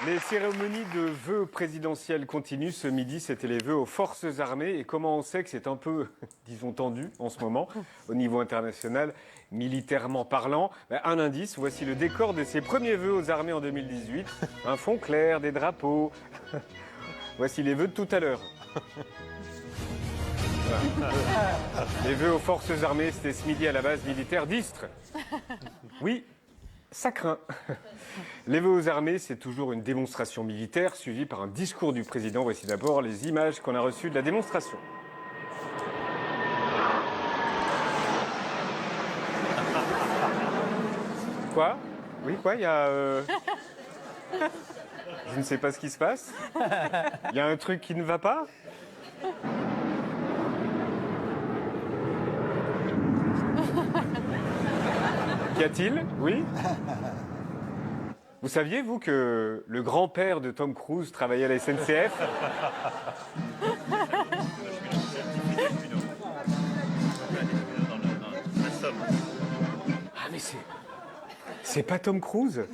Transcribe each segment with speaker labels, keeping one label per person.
Speaker 1: Les cérémonies de vœux présidentiels continuent. Ce midi, c'était les vœux aux forces armées. Et comment on sait que c'est un peu, disons, tendu en ce moment, au niveau international, militairement parlant? Un indice, voici le décor de ces premiers vœux aux armées en 2018. Un fond clair, des drapeaux. Voici les vœux de tout à l'heure. Les vœux aux forces armées, c'était ce midi à la base militaire d'Istres. Oui, ça craint. Les vœux aux armées, c'est toujours une démonstration militaire suivie par un discours du président. Voici d'abord les images qu'on a reçues de la démonstration. Quoi? Oui, quoi? Il y a... Je ne sais pas ce qui se passe. Il y a un truc qui ne va pas? Qu'y a-t-il? Oui? Vous saviez, vous, que le grand-père de Tom Cruise travaillait à la SNCF? Ah, mais c'est pas Tom Cruise?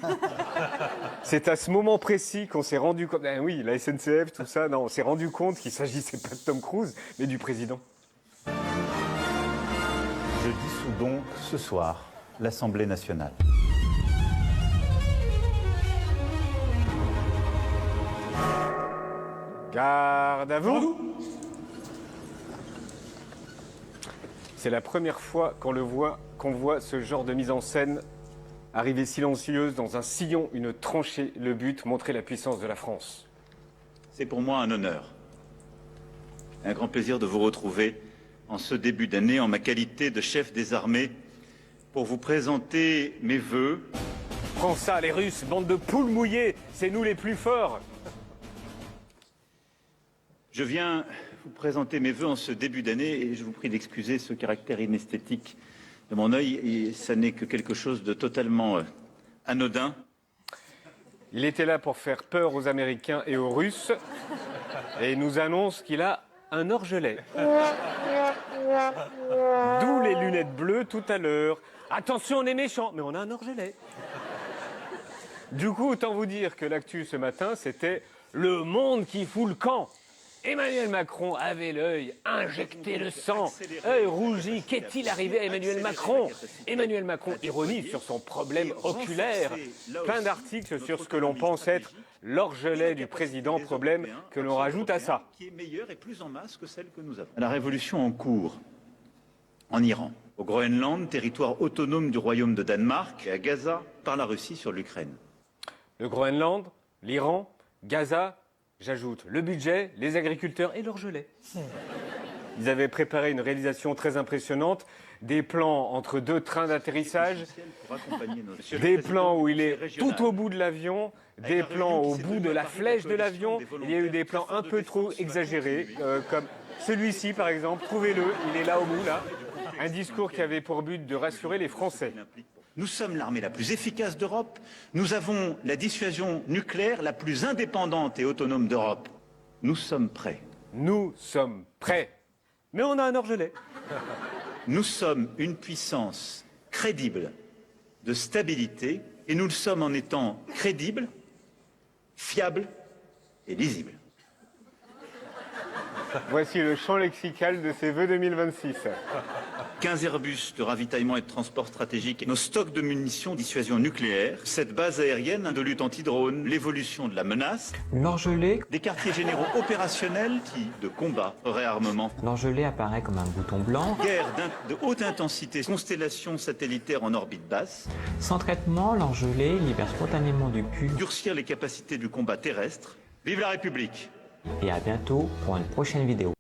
Speaker 1: C'est à ce moment précis qu'on s'est rendu compte... Ben oui, la SNCF, tout ça, non, on s'est rendu compte qu'il s'agissait pas de Tom Cruise, mais du président.
Speaker 2: Je dissous donc ce soir l'Assemblée nationale.
Speaker 1: Garde à vous. C'est la première fois qu'on voit ce genre de mise en scène arriver silencieuse dans un sillon, une tranchée. Le but, montrer la puissance de la France.
Speaker 3: C'est pour moi un honneur, un grand plaisir de vous retrouver en ce début d'année en ma qualité de chef des armées pour vous présenter mes vœux.
Speaker 1: Prends ça, les Russes, bande de poules mouillées, c'est nous les plus forts.
Speaker 3: Je viens vous présenter mes vœux en ce début d'année et je vous prie d'excuser ce caractère inesthétique de mon œil, et ça n'est que quelque chose de totalement anodin.
Speaker 1: Il était là pour faire peur aux Américains et aux Russes, et il nous annonce qu'il a un orgelet. D'où les lunettes bleues tout à l'heure. Attention, on est méchant, mais on a un orgelet. Du coup, autant vous dire que l'actu ce matin, c'était le monde qui fout le camp. Emmanuel Macron avait l'œil injecté de sang, œil rougi. Qu'est-il arrivé à Emmanuel Macron? Emmanuel Macron ironise sur son problème oculaire. Plein d'articles sur ce que l'on pense être l'orgelet du président, problème que l'on rajoute à ça.
Speaker 3: Qui est meilleure et plus en masse que celle que nous avons. La révolution en cours en Iran, au Groenland, territoire autonome du royaume de Danemark, et à Gaza par la Russie sur l'Ukraine.
Speaker 1: Le Groenland, l'Iran, Gaza, j'ajoute le budget, les agriculteurs et l'orgelet. Ils avaient préparé une réalisation très impressionnante, des plans entre deux trains d'atterrissage, des plans où il est tout au bout de l'avion, des plans au bout de la flèche de l'avion. Il y a eu des plans un peu trop exagérés, comme celui-ci par exemple, trouvez-le, il est là au bout, là. Un discours qui avait pour but de rassurer les Français.
Speaker 3: Nous sommes l'armée la plus efficace d'Europe. Nous avons la dissuasion nucléaire la plus indépendante et autonome d'Europe. Nous sommes prêts.
Speaker 1: Nous sommes prêts. Mais on a un orgelet.
Speaker 3: Nous sommes une puissance crédible de stabilité et nous le sommes en étant crédibles, fiables et lisibles.
Speaker 1: Voici le champ lexical de ces vœux 2026.
Speaker 3: 15 Airbus de ravitaillement et de transport stratégique, nos stocks de munitions dissuasion nucléaire, cette base aérienne de lutte anti-drone, l'évolution de la menace,
Speaker 4: L'orgelet.
Speaker 3: des quartiers généraux opérationnels de combat, réarmement,
Speaker 4: L'orgelet apparaît comme un bouton blanc.
Speaker 3: guerre de haute intensité, constellation satellitaire en orbite basse,
Speaker 4: Sans traitement, l'orgelet libère spontanément du cul.
Speaker 3: durcir les capacités du combat terrestre. Vive la République!
Speaker 4: Et à bientôt pour une prochaine vidéo.